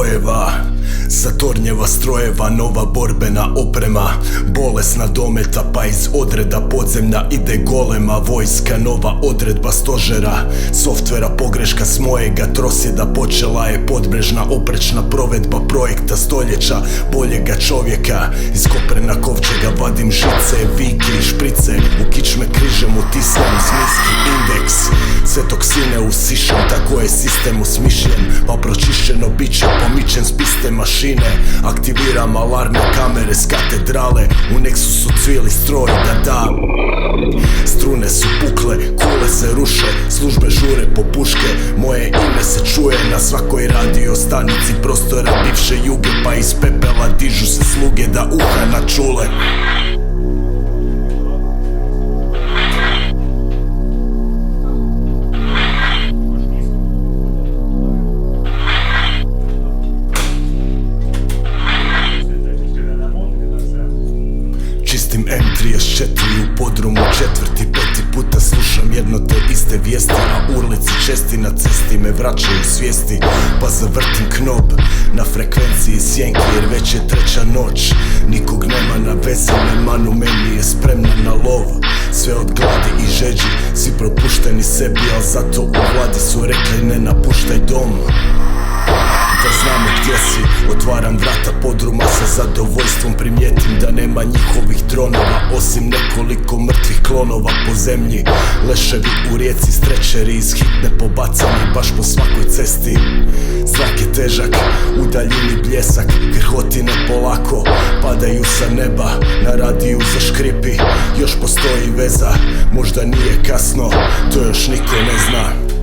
brojeva, za tornjeva strojeva, nova borbena oprema, bolesna dometa pa iz odreda podzemlja ide golema vojska, nova odredba stožera, softvera pogreška s mojega trosjeda, počela je podbrežna oprečna provedba projekta stoljeća, boljega čovjeka, iz koprena kovčega vadim žice, vike i šprice, u kičme križem utisnem zmijski indeks, sve toksine usišem, tako je sistem osmišljen, pa pročišćeno biće pomičen s piste mašine, aktiviram alarme kamere s katedrale, u Nexusu cvili stroj da strune su pukle, kule se ruše, službe žure po puške, moje ime se čuje na svakoj radio stanici prostora bivše Juge, pa iz pepela dižu se sluge da uha načule. Čistim M34 u podrumu četvrti, peti puta slušam jedno te iste vijesti, a urlici česti na cesti me vraćaju svijesti, pa zavrtim knob na frekvenciji sjenki jer već je treća noć, nikog nema na vezi, manu meni je spremna na lov, sve od gladi i žeđi, svi propušteni sebi, al zato u vladi su rekli ne napuštaj dom. Da znamo gdje si, otvaram vrata podruma, sa zadovoljstvom primijetim da nema njihovih dronova, osim nekoliko mrtvih klonova po zemlji, leševi u rijeci, strečeri iz hitne pobacani baš po svakoj cesti. Zrak je težak, u daljini bljesak, krhotine polako padaju sa neba, na radiju zaškripi, još postoji veza, možda nije kasno, to još niko ne zna.